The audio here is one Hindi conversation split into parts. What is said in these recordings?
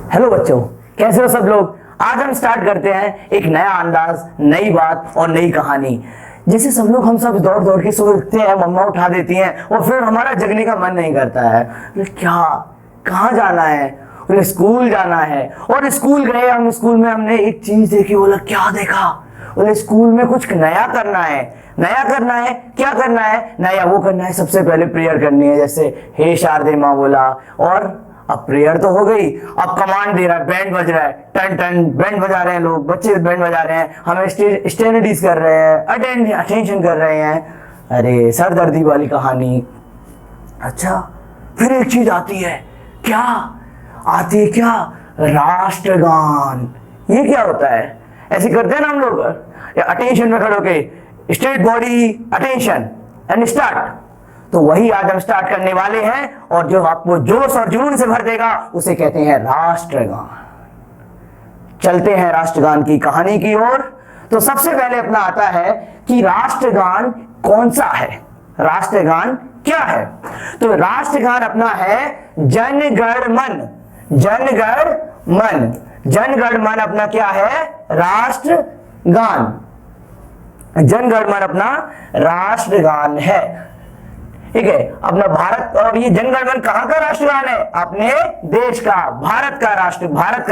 हेलो बच्चों, कैसे हो सब लोग। आज हम स्टार्ट करते हैं एक नया अंदाज, नई बात और नई कहानी। जैसे सब लोग हम सब दौड़ दौड़ के सुबह उठते हैं, मम्मा उठा देती हैं और फिर हमारा जगने का मन नहीं करता है। क्या, कहाँ जाना है? बोले स्कूल जाना है। और स्कूल गए हम, स्कूल में हमने एक चीज देखी। बोला क्या देखा? बोले स्कूल में कुछ नया करना है। नया करना है, क्या करना है? नया वो करना है, सबसे पहले प्रेयर करनी है। जैसे हे शारदे माँ बोला, और अब प्रेयर तो हो गई। अब कमांड दे रहा है, बैंड बज रहा है, टन टन बैंड बजा रहे हैं लोग, बच्चे बैंड बजा रहे हैं, हमें स्टेनिटीज कर रहे हैं, अटेंशन कर रहे हैं। अरे सरदर्दी वाली कहानी। अच्छा, फिर एक चीज आती है। क्या आती है? क्या? राष्ट्रगान। ये क्या होता है? ऐसे करते हैं ना हम लोग, अटेंशन में खड़े होके, state body attention and start. तो वही आज हम स्टार्ट करने वाले हैं, और जो आपको जोश और जुनून से भर देगा उसे कहते हैं राष्ट्रगान। चलते हैं राष्ट्रगान की कहानी की ओर। तो सबसे पहले अपना आता है कि राष्ट्रगान कौन सा है, राष्ट्रगान क्या है। तो राष्ट्रगान अपना है जन गण मन। जन गण मन, जन गण मन अपना क्या है? राष्ट्रगान। जन गण मन अपना राष्ट्रगान है, ठीक है। अपना भारत, और ये जन गण मन कहां का राष्ट्रगान है? अपने देश का, भारत का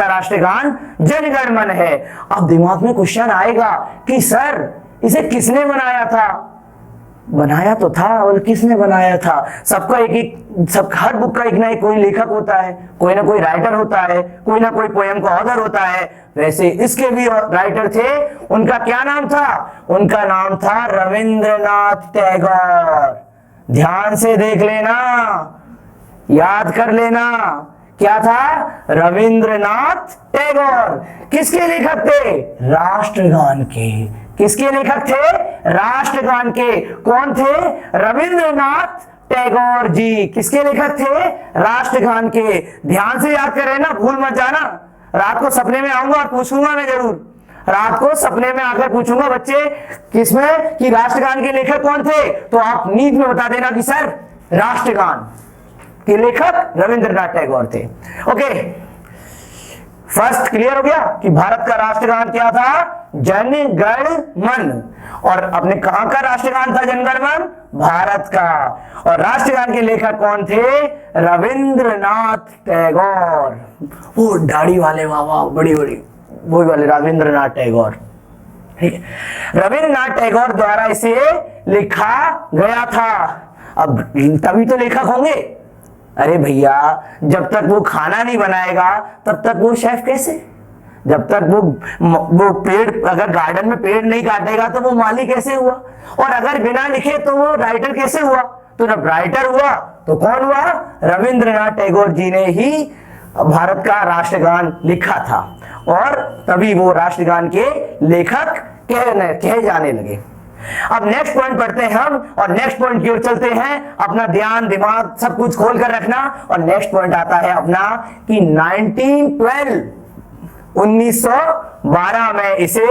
राष्ट्रगान जन गण मन है। अब दिमाग में क्वेश्चन आएगा कि सर इसे किसने बनाया था? बनाया तो था, और किसने बनाया था? सबका सब हर बुक का एक ना एक कोई लेखक होता है, कोई ना कोई राइटर होता है, कोई ना कोई पोएम का ऑथर होता है। वैसे इसके भी राइटर थे। उनका क्या नाम था? उनका नाम था रविंद्रनाथ टैगोर। ध्यान से देख लेना, याद कर लेना, क्या था? रविंद्रनाथ टैगोर। किसके लेखक थे? राष्ट्रगान के। किसके लेखक थे? राष्ट्रगान के। कौन थे? रविंद्रनाथ टैगोर जी। किसके लेखक थे? राष्ट्रगान के। ध्यान से याद करें ना, भूल मत जाना। रात को सपने में आऊंगा और पूछूंगा मैं जरूर। रात को सपने में आकर पूछूंगा बच्चे किसमें कि राष्ट्रगान के लेखक कौन थे, तो आप नींद में बता देना कि सर राष्ट्रगान के लेखक रविंद्रनाथ टैगोर थे। ओके, फर्स्ट क्लियर हो गया कि भारत का राष्ट्रगान क्या था? जन गण मन। और अपने कहां का राष्ट्रगान था जन गण मन? भारत का। और राष्ट्रगान के लेखक कौन थे? रविंद्रनाथ टैगोर। वो दाढ़ी वाले, वाह वाह, बड़ी बड़ी, वो वाले रविंद्रनाथ टैगोर, ठीक है। रविंद्रनाथ टैगोर द्वारा इसे लिखा गया था। अब तभी तो लेखक होंगे। अरे भैया, जब तक वो खाना नहीं बनाएगा तब तक वो शेफ कैसे? जब तक वो पेड़, अगर गार्डन में पेड़ नहीं काटेगा तो वो माली कैसे हुआ? और अगर बिना लिखे तो वो राइटर कैसे हुआ? तो जब राइटर हुआ तो कौन हुआ? रविंद्रनाथ टैगोर जी ने ही भारत का राष्ट्रगान लिखा था, और तभी वो राष्ट्रगान के लेखक कहे जाने लगे। अब नेक्स्ट पॉइंट पढ़ते हैं हम, और नेक्स्ट पॉइंट की ओर चलते हैं। अपना ध्यान दिमाग सब कुछ खोल कर रखना। और नेक्स्ट पॉइंट आता है अपना कि 1912 में इसे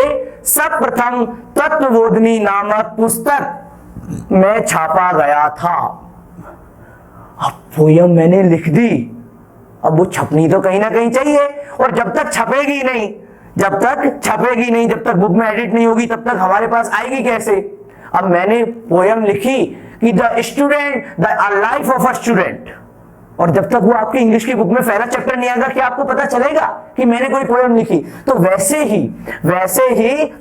सर्वप्रथम तत्वबोधिनी नामक पुस्तक में छापा गया था। अब पोयम मैंने लिख दी, अब वो छपनी तो कहीं ना कहीं चाहिए, और जब तक छपेगी नहीं, जब तक बुक में एडिट नहीं होगी तब तक हमारे पास आएगी कैसे? अब मैंने पोयम लिखी कि the student, the life of a student, और जब तक वो आपकी इंग्लिश की बुक में पहला चैप्टर नहीं आएगा क्या आपको पता चलेगा कि मैंने कोई पोयम लिखी? तो वैसे ही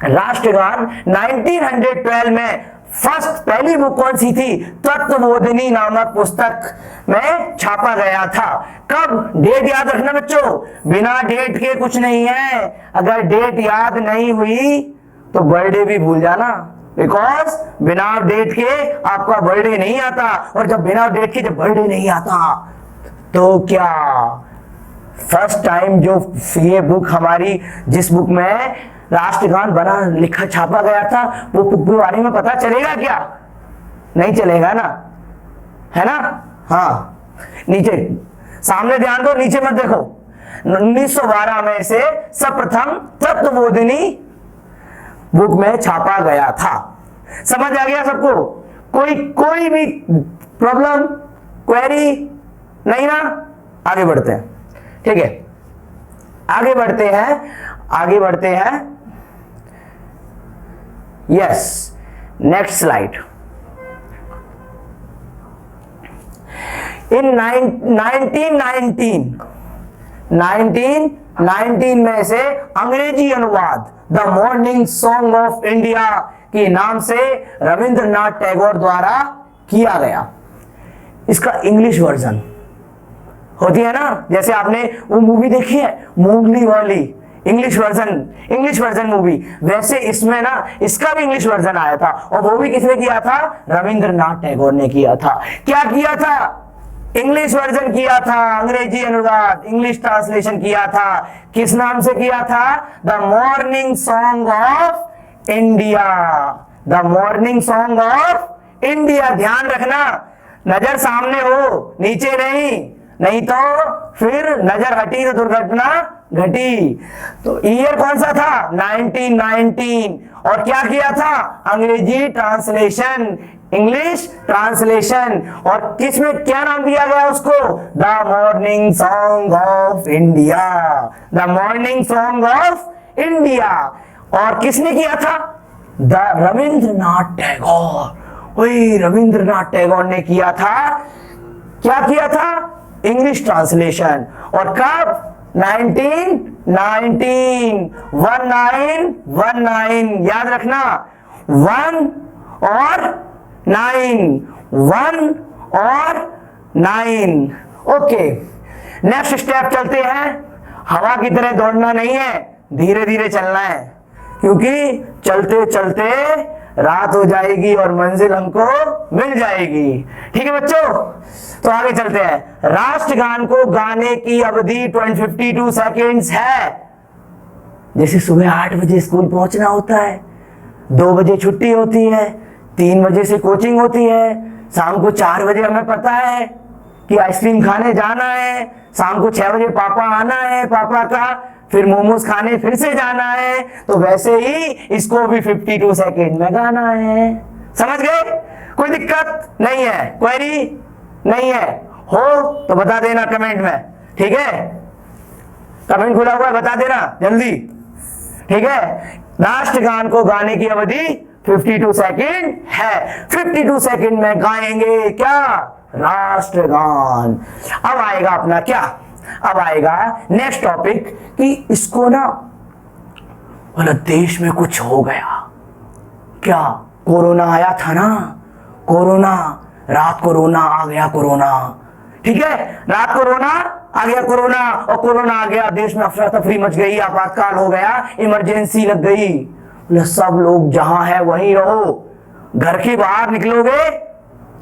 राष्ट्रगान 1912 में पहली बुक कौन सी थी? तत्वबोधिनी नामक पुस्तक में छापा गया था। कब? डेट याद रखना बच्चों, बिना डेट के कुछ नहीं है। अगर डेट याद नहीं हुई तो बर्थडे भी भूल जाना, बिकॉज बिना डेट के आपका बर्थडे नहीं आता, और जब बिना डेट के जब बर्थडे नहीं आता तो क्या? फर्स्ट टाइम जो ये बुक हमारी, जिस बुक में राष्ट्रगान बना लिखा छापा गया था, वो बुक के बारे में पता चलेगा क्या? नहीं चलेगा ना, है ना? हाँ, नीचे सामने ध्यान दो, नीचे मत देखो। 1912 में से सर्वप्रथम तत्वबोधिनी बुक में छापा गया था। समझ आ गया सबको? कोई भी प्रॉब्लम, क्वेरी नहीं ना? आगे बढ़ते हैं। ठीक है, आगे बढ़ते हैं। Yes, next slide. इन 1919 में से अंग्रेजी अनुवाद the morning song of India के नाम से रविंद्रनाथ टैगोर द्वारा किया गया। इसका इंग्लिश वर्जन होती है ना, जैसे आपने वो मूवी देखी है मोगली वाली, इंग्लिश वर्जन मूवी, वैसे इसमें ना इसका भी इंग्लिश वर्जन आया था, और वो भी किसने किया था? रविंद्रनाथ टैगोर ने किया था। क्या किया था? इंग्लिश वर्जन किया था, अंग्रेजी अनुवाद, इंग्लिश ट्रांसलेशन किया था। किस नाम से किया था? The morning song of India, the morning song of India. ध्यान रखना, नजर सामने हो, नीचे नहीं तो फिर नजर हटी तो दुर्घटना घटी। तो ईयर कौन सा था? 1919। और क्या किया था? अंग्रेजी ट्रांसलेशन, इंग्लिश ट्रांसलेशन। और किसमें क्या नाम दिया गया उसको? The morning song of India, the morning song of India. और किसने किया था? द रविंद्रनाथ टैगोर। वही रविंद्रनाथ टैगोर ने किया था। क्या किया था? English translation. और कब? 1919 याद रखना, 1 और 9। ओके, नेक्स्ट स्टेप चलते हैं। हवा की तरह दौड़ना नहीं है, धीरे धीरे चलना है, क्योंकि चलते चलते रात हो जाएगी और मंजिल हमको मिल जाएगी। ठीक है बच्चों, तो आगे चलते हैं। राष्ट्रगान को गाने की अवधि 52 सेकेंड्स है। जैसे सुबह 8 बजे स्कूल पहुंचना होता है, 2 बजे छुट्टी होती है, 3 बजे से कोचिंग होती है, शाम को 4 बजे हमें पता है कि आइसक्रीम खाने जाना है, शाम को 6 बजे पापा आना है, पापा का फिर मोमोज खाने फिर से जाना है। तो वैसे ही इसको भी 52 सेकेंड में गाना है। समझ गए? कोई दिक्कत नहीं है, क्वेरी नहीं है, हो तो बता देना कमेंट में। ठीक है, कमेंट खुला हुआ है, बता देना जल्दी। ठीक है, राष्ट्रगान को गाने की अवधि 52 सेकेंड है। 52 सेकेंड में गाएंगे क्या? राष्ट्रगान। अब आएगा अपना क्या? अब आएगा नेक्स्ट टॉपिक कि इसको ना बोला देश में कुछ हो गया क्या? कोरोना आया था ना, कोरोना, रात कोरोना आ गया कोरोना। ठीक है, रात कोरोना आ गया कोरोना, और कोरोना आ गया, देश में अफरा तफरी मच गई, आपातकाल हो गया, इमरजेंसी लग गई। सब लोग जहां है वहीं रहो, घर के बाहर निकलोगे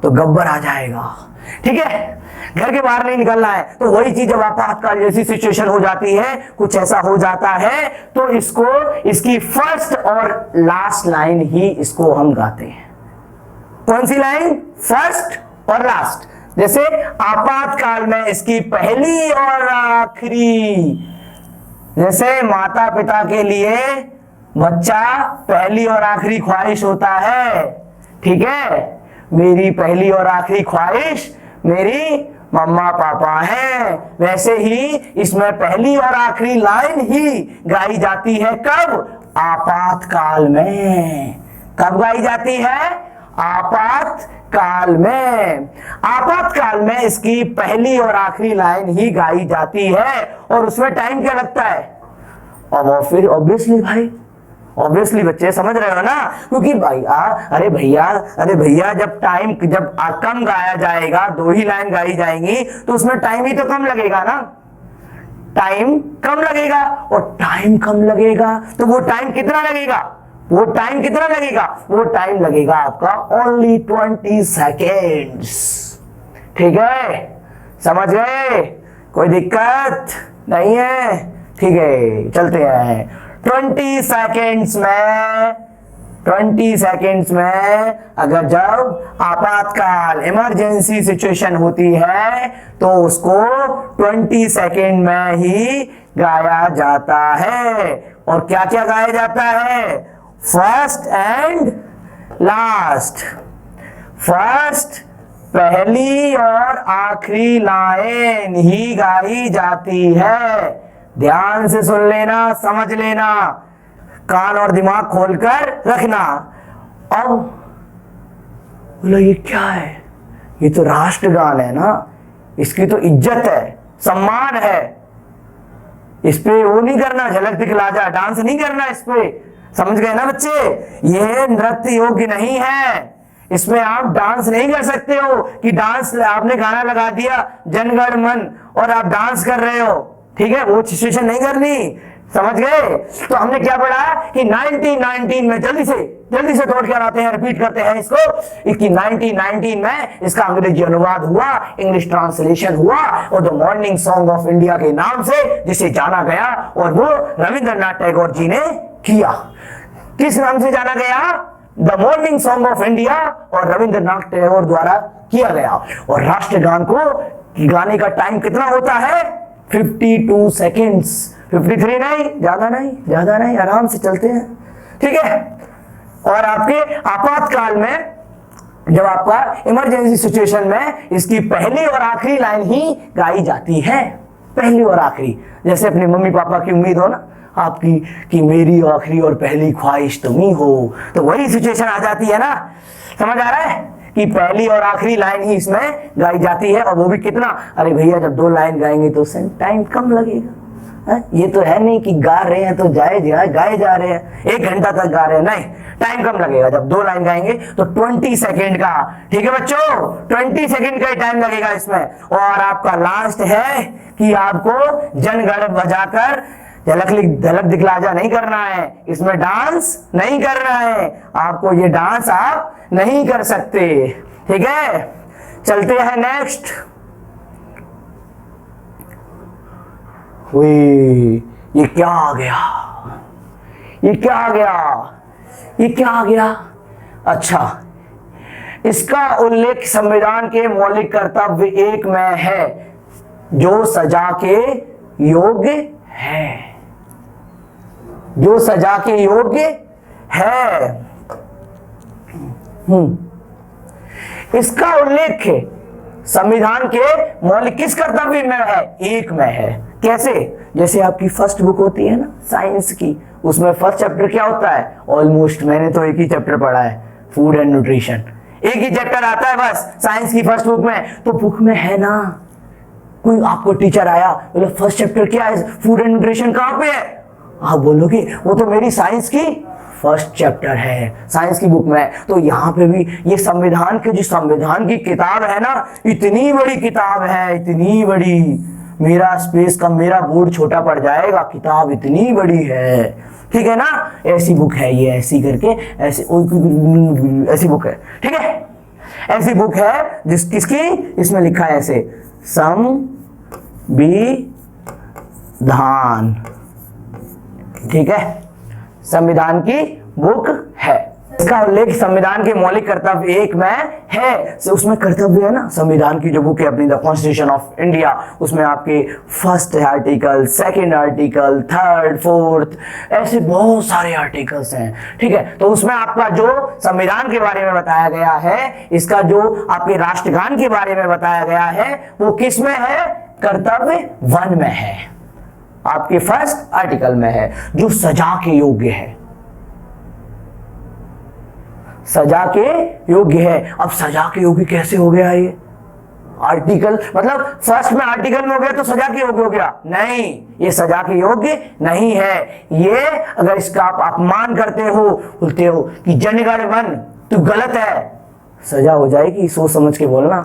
तो गब्बर आ जाएगा। ठीक है, घर के बाहर नहीं निकलना है। तो वही चीज जब आपातकाल जैसी सिचुएशन हो जाती है, कुछ ऐसा हो जाता है, तो इसको इसकी फर्स्ट और लास्ट लाइन ही इसको हम गाते हैं। कौन सी लाइन? फर्स्ट और लास्ट। जैसे आपातकाल में इसकी पहली और आखिरी, जैसे माता पिता के लिए बच्चा पहली और आखिरी ख्वाहिश होता है। ठीक है, मेरी पहली और आखिरी ख्वाहिश मेरी मम्मा पापा हैं। वैसे ही इसमें पहली और आखिरी लाइन ही गाई जाती है। कब? आपातकाल में। कब गाई जाती है? आपातकाल में। आपातकाल में इसकी पहली और आखिरी लाइन ही गाई जाती है। और उसमें टाइम क्या लगता है? और फिर ऑब्वियसली बच्चे समझ रहे हो ना, क्योंकि अरे भैया जब टाइम जब कम गाया जाएगा, 2 ही लाइन गाई जाएंगी, तो उसमें टाइम ही तो कम लगेगा ना, टाइम कम लगेगा। और टाइम कम लगेगा तो वो टाइम कितना लगेगा? वो टाइम लगेगा आपका ओनली 20 सेकेंड्स। ठीक है, समझ गए? कोई दिक्कत नहीं है? ठीक है, चलते हैं। 20 सेकेंड्स में अगर जब आपातकाल इमरजेंसी सिचुएशन होती है, तो उसको 20 सेकेंड में ही गाया जाता है। और क्या क्या गाया जाता है? फर्स्ट एंड लास्ट, फर्स्ट पहली और आखिरी लाइन ही गाई जाती है। ध्यान से सुन लेना, समझ लेना, कान और दिमाग खोलकर रखना। अब बोला ये क्या है, ये तो राष्ट्रगान है ना, इसकी तो इज्जत है, सम्मान है, इस पे वो नहीं करना, झलक दिखला जा, डांस नहीं करना इस पे। समझ गए ना बच्चे, ये नृत्य योग्य नहीं है, इसमें आप डांस नहीं कर सकते हो कि डांस आपने गाना लगा दिया जनगण मन और आप डांस कर रहे हो, ठीक है, वो सिचुएशन नहीं करनी। समझ गए? तो हमने क्या पढ़ा कि 1919 में, जल्दी से तोड़ के आते हैं, रिपीट करते हैं इसको, कि 1919 में इसका अंग्रेजी अनुवाद हुआ, इंग्लिश ट्रांसलेशन हुआ और the morning song of India के नाम से जिसे जाना गया, और वो रविंद्रनाथ टैगोर जी ने किया। किस नाम से जाना गया? The morning song of India, और रविंद्रनाथ टैगोर द्वारा किया गया। और राष्ट्रगान को गाने का टाइम कितना होता है? 52 सेकेंड्स। 53 नहीं, ज्यादा नहीं, आराम से चलते हैं, ठीक है। और आपके आपातकाल में, जब आपका इमरजेंसी सिचुएशन में, इसकी पहली और आखिरी लाइन ही गाई जाती है, पहली और आखिरी। जैसे अपने मम्मी पापा की उम्मीद हो ना आपकी कि मेरी आखिरी और पहली ख्वाहिश तुम ही हो, तो वही सिचुएशन आ जाती है ना। समझ आ रहा है कि पहली और आखिरी लाइन ही इसमें गाई जाती है, और वो भी कितना, अरे भैया जब 2 लाइन गाएंगे तो टाइम कम लगेगा। ये तो है नहीं कि गा रहे हैं तो गाए जा रहे हैं, 1 घंटा तक गा रहे हैं, नहीं, टाइम कम लगेगा। जब 2 लाइन गाएंगे तो 20 सेकेंड का, ठीक है बच्चों, 20 सेकेंड का ही टाइम लगेगा इसमें। और आपका लास्ट है कि आपको जनगण बजाकर झलक दिखलाजा नहीं करना है, इसमें डांस नहीं करना है, आपको ये डांस आप नहीं कर सकते, ठीक है। चलते हैं नेक्स्ट। ये क्या आ गया, ये क्या आ गया? अच्छा, इसका उल्लेख संविधान के मौलिक कर्तव्य 1 में है, जो सजा के योग्य है, जो सजा के योग्य है। इसका उल्लेख संविधान के मौलिक किस कर्तव्य में है? 1 में है। कैसे? जैसे आपकी फर्स्ट बुक होती है ना साइंस की, उसमें फर्स्ट चैप्टर क्या होता है? ऑलमोस्ट मैंने तो एक ही चैप्टर पढ़ा है, फूड एंड न्यूट्रिशन, एक ही चैप्टर आता है बस साइंस की फर्स्ट बुक में। तो बुक में है ना, कोई आपको टीचर आया बोले फर्स्ट चैप्टर क्या है, फूड एंड न्यूट्रिशन कहाँ पे है, आप बोलोगे वो तो मेरी साइंस की फर्स्ट चैप्टर है, साइंस की बुक में। तो यहाँ पे भी ये संविधान के, जो संविधान की किताब है ना, इतनी बड़ी किताब है, इतनी बड़ी, मेरा स्पेस कम, मेरा बोर्ड छोटा पड़ जाएगा, किताब इतनी बड़ी है, ठीक है ना। ऐसी बुक है ये, ऐसी करके ऐसी बुक है, ठीक है। ऐसी बुक है किसकी, इसमें लिखा है ऐसे, संविधान, ठीक है, संविधान की बुक है। इसका उल्लेख संविधान के मौलिक कर्तव्य 1 में है। उसमें कर्तव्य है ना, संविधान की जो बुक है अपनी, द कॉन्स्टिट्यूशन ऑफ इंडिया, उसमें आपके first article, second article, third, fourth, ऐसे बहुत सारे आर्टिकल्स हैं, ठीक है। तो उसमें आपका जो संविधान के बारे में बताया गया है, इसका जो आपके राष्ट्रगान के बारे में बताया गया है, वो किस में है? कर्तव्य 1 में है, आपके फर्स्ट आर्टिकल में है, जो सजा के योग्य है, सजा के योग्य है। अब सजा के योग्य कैसे हो गया ये आर्टिकल? मतलब फर्स्ट में आर्टिकल में हो गया तो सजा के योग्य हो गया? नहीं, ये सजा के योग्य नहीं है। ये अगर इसका आप अपमान करते हो, बोलते हो कि जनगण मन तू गलत है, सजा हो जाएगी, सोच समझ के बोलना,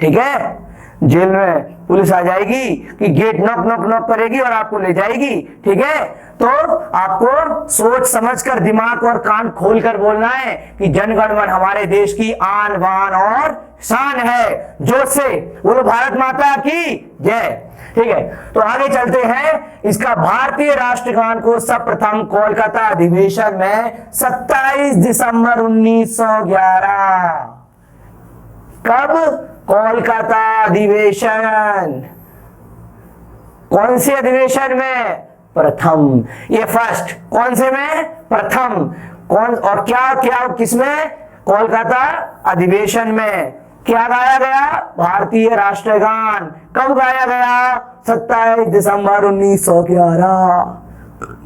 ठीक है। जेल में पुलिस आ जाएगी कि गेट नॉक करेगी और आपको ले जाएगी, ठीक है। तो आपको सोच समझकर, दिमाग और कान खोलकर बोलना है कि जनगण मन हमारे देश की आन बान और शान है। जोश से बोलो भारत माता की जय, ठीक है। तो आगे चलते हैं। इसका भारतीय राष्ट्रगान को सर्वप्रथम कोलकाता अधिवेशन में 27 दिसंबर 1911, कब? कोलकाता अधिवेशन। कौन से अधिवेशन में? प्रथम, ये फर्स्ट, कौन से में? प्रथम। कौन और क्या क्या किसमें? कोलकाता अधिवेशन में। क्या गाया गया? भारतीय राष्ट्रगान। कब गाया गया? 27 दिसंबर 1911।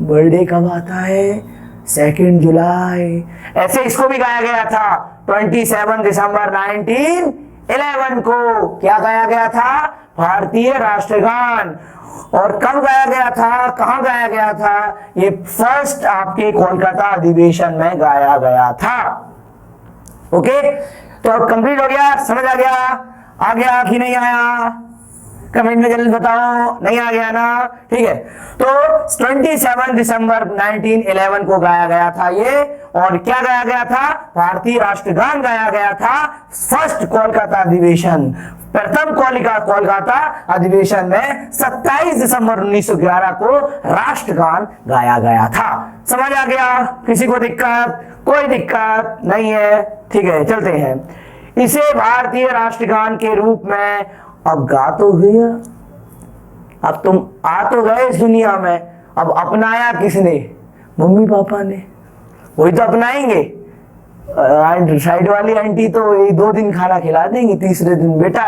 बर्थडे कब आता है? 2 जुलाई। ऐसे इसको भी गाया गया था 27 दिसंबर 1911 को। क्या गाया गया था? भारतीय राष्ट्रगान। और कब गाया गया था? कहां गाया गया था? ये फर्स्ट आपके कोलकाता अधिवेशन में गाया गया था। ओके, तो अब कंप्लीट हो गया, समझ आ गया कि नहीं आया? कमेंट में जल्दी बताओ, नहीं आ गया ना? ठीक है, तो 27 दिसंबर 1911 को गाया गया था ये। और क्या गाया गया था? भारतीय राष्ट्रगान गाया गया था। फर्स्ट कोलकाता अधिवेशन, प्रथम कोलकाता अधिवेशन में 27 दिसंबर 1911 को राष्ट्रगान गाया गया था। समझ आ गया? किसी को दिक्कत? कोई दिक्कत नहीं है। ठीक है, चलते हैं। इसे भारतीय राष्ट्रगान के रूप में अब गा तो गया, अब तुम आ तो गए इस दुनिया में, अब अपनाया किसने? मम्मी पापा ने, वही तो अपनाएंगे। साइड वाली आंटी तो 2 दिन खाना खिला देंगी, तीसरे दिन बेटा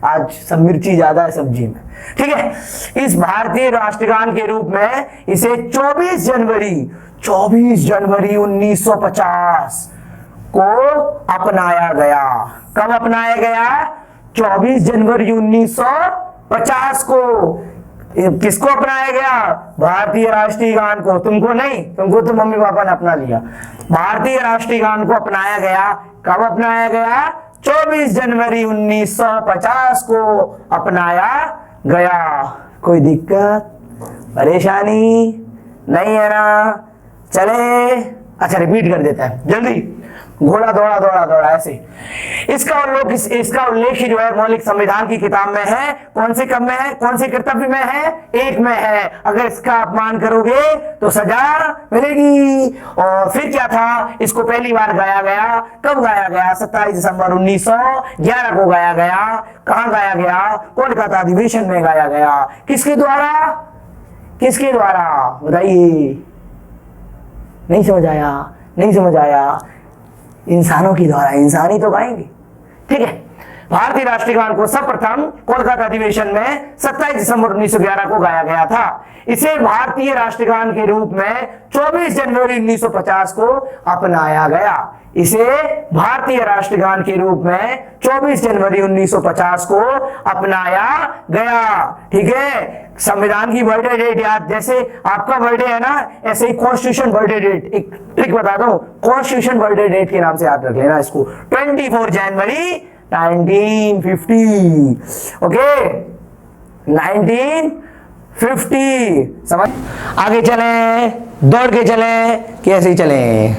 आज सब मिर्ची ज्यादा है सब्जी में। ठीक है, इस भारतीय राष्ट्रगान के रूप में इसे 24 जनवरी 1950 को अपनाया गया। कब अपनाया गया? 24 जनवरी 1950 को। किसको अपनाया गया? भारतीय राष्ट्रीय गान को। तुमको नहीं, तुमको तो मम्मी पापा ने अपना लिया। भारतीय राष्ट्रीय गान को अपनाया गया। कब अपनाया गया? 24 जनवरी 1950 को अपनाया गया। कोई दिक्कत परेशानी नहीं है ना? चले, अच्छा रिपीट कर देता है जल्दी। घोड़ा दौड़ा दौड़ा दौड़ा, ऐसे। इसका उल्लेख जो है मौलिक संविधान की किताब में है। कौन से कब में है? कौन से कर्तव्य में है? 1 में है। अगर इसका अपमान करोगे तो सजा मिलेगी। और फिर क्या था? इसको पहली बार गाया गया। कब गाया गया? 27 दिसंबर 1911 को गाया गया। कहां गाया गया? कोलकाता अधिवेशन में गाया गया। किसके द्वारा? किसके द्वारा बताइए? नहीं समझ आया? नहीं समझ आया? इंसानों की द्वारा। इंसान ही तो गाएंगे। ठीक है, भारतीय राष्ट्रीय गान को सर्वप्रथम कोलकाता अधिवेशन में 27 दिसंबर 1911 को गाया गया था। इसे भारतीय राष्ट्रीय गान के रूप में 24 जनवरी 1950 को अपनाया गया। इसे भारतीय राष्ट्रीय गान के रूप में 24 जनवरी 1950 को अपनाया गया। ठीक है, संविधान की बर्थडे डेट याद, जैसे आपका बर्थडे है ना, ऐसे ही कॉन्स्टिट्यूशन बर्थडे डेट। एक ट्रिक बता दो, कॉन्स्टिट्यूशन बर्थडे डेट के नाम से याद रख लेना इसको। 24 जनवरी 1950। ओके, 1950। समझ? आगे चलें, दौड़ के चलें कि ऐसे ही चलें?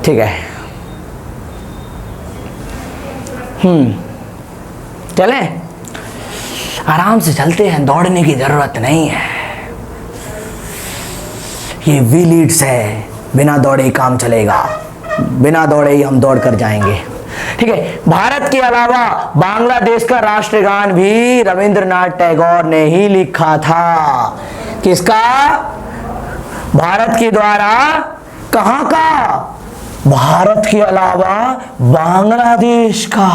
ठीक है, चलें, आराम से चलते हैं, दौड़ने की जरूरत नहीं है। ये वी लीड्स है, बिना दौड़े ही काम चलेगा, बिना दौड़े ही हम दौड़ कर जाएंगे। ठीक है, भारत के अलावा बांग्लादेश का राष्ट्रगान भी रविंद्रनाथ टैगोर ने ही लिखा था। किसका? भारत के द्वारा। कहां का? भारत के अलावा बांग्लादेश का।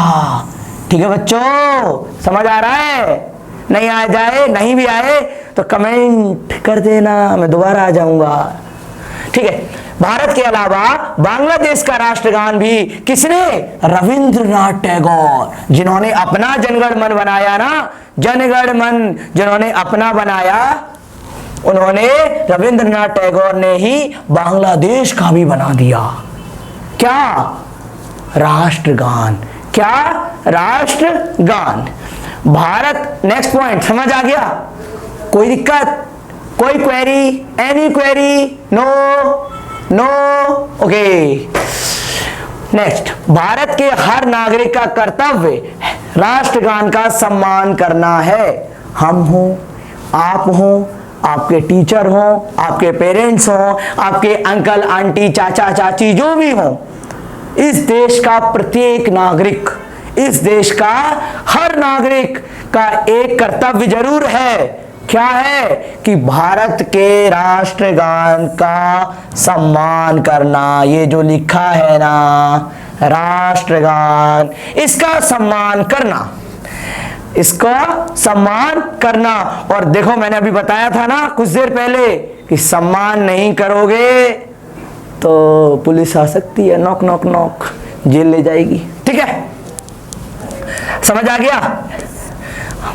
ठीक है बच्चों, समझ आ रहा है? नहीं आ जाए, नहीं भी आए तो कमेंट कर देना, मैं दोबारा आ जाऊंगा। ठीक है, भारत के अलावा बांग्लादेश का राष्ट्रगान भी किसने? रविंद्रनाथ टैगोर, जिन्होंने अपना जनगण मन बनाया ना, जनगण मन जिन्होंने अपना बनाया, उन्होंने रविंद्रनाथ टैगोर ने ही बांग्लादेश का भी बना दिया। क्या? राष्ट्रगान। क्या? राष्ट्रगान। भारत। नेक्स्ट पॉइंट समझ आ गया? कोई दिक्कत? कोई query? Any query? No? No? Okay, next. Bharat के हर नागरिक का कर्तव्य राष्ट्रगान का सम्मान करना है। हम हो, आप हो, आपके टीचर हो, आपके पेरेंट्स हो, आपके अंकल आंटी चाचा चाची जो भी हो, इस देश का प्रत्येक नागरिक, इस देश का हर नागरिक का एक कर्तव्य जरूर है। क्या है? कि भारत के राष्ट्रगान का सम्मान करना। ये जो लिखा है ना, राष्ट्रगान, इसका सम्मान करना, इसका सम्मान करना। और देखो मैंने अभी बताया था ना कुछ देर पहले कि सम्मान नहीं करोगे तो पुलिस आ सकती है, नॉक नॉक नॉक, जेल ले जाएगी। ठीक है, समझ आ गया?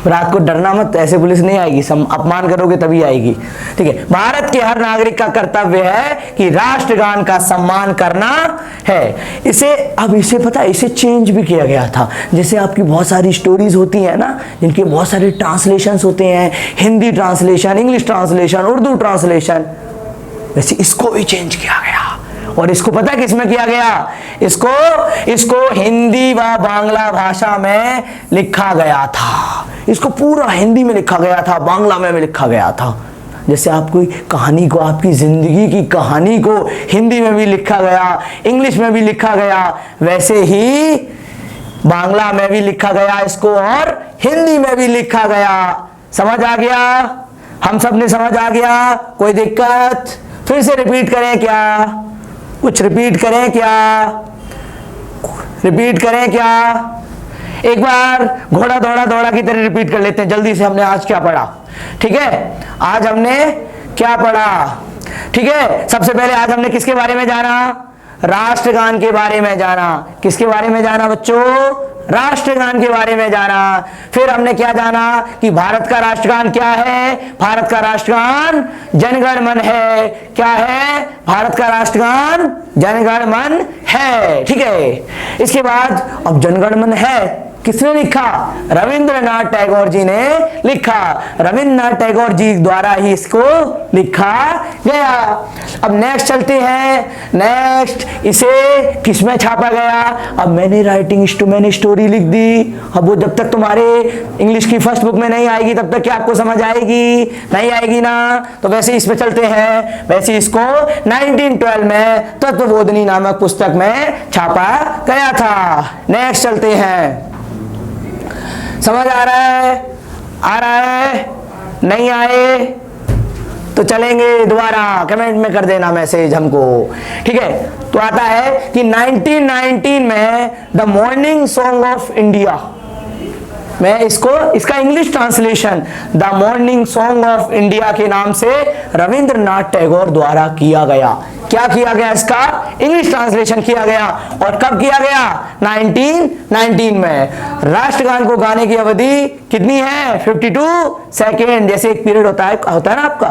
रात को डरना मत, ऐसे पुलिस नहीं आएगी, अपमान करोगे तभी आएगी। ठीक है, भारत के हर नागरिक का कर्तव्य है कि राष्ट्रगान का सम्मान करना है। इसे अब इसे पता है, इसे चेंज भी किया गया था। जैसे आपकी बहुत सारी स्टोरीज होती हैं ना, जिनके बहुत सारे ट्रांसलेशंस होते हैं, Hindi translation, English translation, Urdu translation, वैसे इसको भी चेंज किया गया। और इसको पता है किसमें किया गया? इसको हिंदी व बांग्ला भाषा में लिखा गया था। इसको पूरा हिंदी में लिखा गया था, बांग्ला में भी लिखा गया था। जैसे आप कोई कहानी को, आपकी जिंदगी की कहानी को हिंदी में भी लिखा गया, इंग्लिश में भी लिखा गया, वैसे ही बांग्ला में भी लिखा गया इसको, और हिंदी में भी लिखा गया। समझ आ गया? हम सब ने समझ आ गया? कोई दिक्कत? फिर से रिपीट करें क्या? कुछ रिपीट करें क्या? रिपीट करें क्या? एक बार घोड़ा दौड़ा दौड़ा की तरह रिपीट कर लेते हैं जल्दी से। हमने आज क्या पढ़ा? ठीक है, आज हमने क्या पढ़ा? ठीक है, सबसे पहले आज हमने किसके बारे में जाना? राष्ट्रगान के बारे में जाना। किसके बारे में जाना बच्चों? राष्ट्रगान के बारे में जाना। फिर हमने क्या जाना कि भारत का राष्ट्रगान क्या है? भारत का राष्ट्रगान जन गण मन है। क्या है? भारत का राष्ट्रगान जन गण मन है। ठीक है, इसके बाद अब जन गण मन है किसने लिखा? रविंद्रनाथ टैगोर जी ने लिखा। रविंद्रनाथ टैगोर जी द्वारा ही इसको लिखा गया। अब नेक्स्ट चलते हैं। नेक्स्ट इसे किसमें छापा गया? अब मैंने स्टोरी लिख दी। अब वो जब तक तुम्हारे इंग्लिश की फर्स्ट बुक में नहीं आएगी तब तक क्या आपको समझ आएगी? नहीं आएगी ना। तो वैसे इस पे चलते हैं। वैसे इसको 1912 में तत्वबोधिनी नामक पुस्तक में छापा गया था। नेक्स्ट चलते हैं। समझ आ रहा है? आ रहा है? नहीं आए तो चलेंगे दोबारा, कमेंट में कर देना मैसेज हमको। ठीक है, तो आता है कि 1919 में the morning song of India, मैं इसका English translation the morning song of India के नाम से रविंद्रनाथ टैगोर द्वारा किया गया। क्या किया गया? इसका इंग्लिश ट्रांसलेशन किया गया। और कब किया गया? 1919 में। राष्ट्रगान को गाने की अवधि कितनी है? 52 सेकेंड। जैसे एक पीरियड होता है ना आपका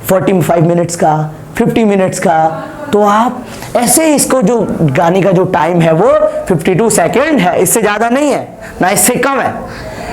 45 मिनट्स का, 50 मिनट्स का, तो आप ऐसे इसको जो गाने का जो टाइम है वो 52 सेकेंड है, इससे ज्यादा नहीं है ना इससे कम है।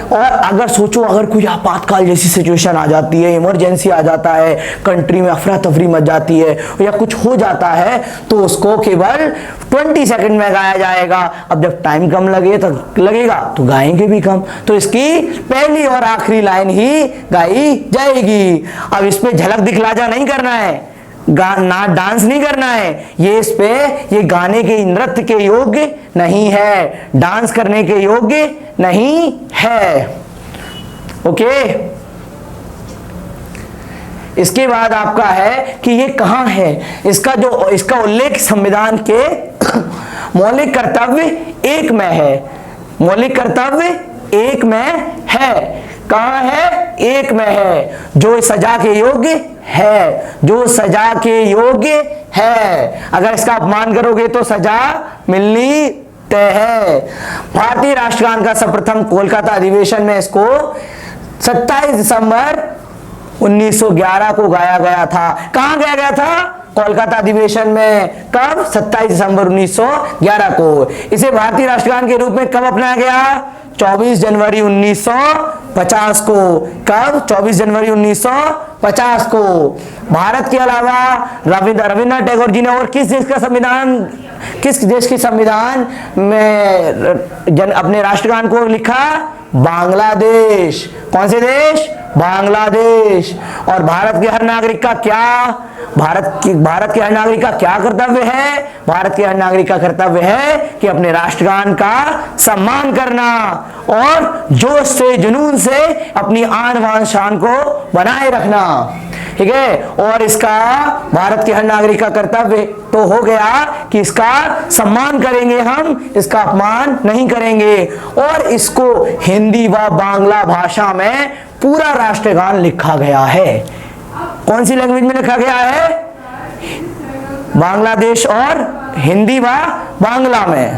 और अगर सोचो, अगर कोई आपातकाल जैसी सिचुएशन आ जाती है, इमरजेंसी आ जाता है, कंट्री में अफरा तफरी मच जाती है या कुछ हो जाता है, तो उसको केवल 20 सेकंड में गाया जाएगा। अब जब टाइम कम लगेगा तो गाएंगे भी कम, तो इसकी पहली और आखिरी लाइन ही गाई जाएगी। अब इस पे झलक दिखलाजा नहीं करना है, ना डांस नहीं करना है, ये गाने के नृत्य के योग्य नहीं है, डांस करने के योग्य नहीं है। ओके, इसके बाद आपका है कि ये कहां है? इसका उल्लेख संविधान के मौलिक कर्तव्य एक में है। मौलिक कर्तव्य एक में है। कहां है? एक में है। जो सजा के योग्य है, जो सजा के योग्य है। अगर इसका अपमान करोगे तो सजा मिलनी तय है। भारतीय राष्ट्रगान का सर्वप्रथम कोलकाता अधिवेशन में इसको 27 दिसंबर 1911 को गाया गया था। कहां गाया गया था? कोलकाता अधिवेशन में। कब? 27 दिसंबर 1911 को। इसे भारतीय राष्ट्रगान के रूप में कब अपनाया गया? 24 जनवरी 1950 को। कब? 24 जनवरी 1950 को। भारत के अलावा रविंद्रनाथ टैगोर जी ने और किस देश के संविधान में अपने राष्ट्रगान को लिखा? बांग्लादेश। कौन से देश? बांग्लादेश। और भारत के हर नागरिक का क्या कर्तव्य है? भारत के हर नागरिक का कर्तव्य है कि अपने राष्ट्रगान का सम्मान करना और जोश से, जुनून से अपनी आन बान शान को बनाए रखना। ठीक है। और इसका भारत के हर नागरिक का कर्तव्य तो हो गया कि इसका सम्मान करेंगे हम, इसका अपमान नहीं करेंगे। और इसको हिंदी व बांग्ला भाषा में पूरा राष्ट्रगान लिखा गया है। कौन सी लैंग्वेज में लिखा गया है? बांग्लादेश और हिंदी व बांग्ला में।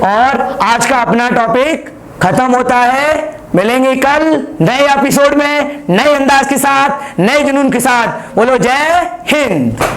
और आज का अपना टॉपिक खत्म होता है। मिलेंगे कल नए एपिसोड में, नए अंदाज के साथ, नए जुनून के साथ। बोलो जय हिंद।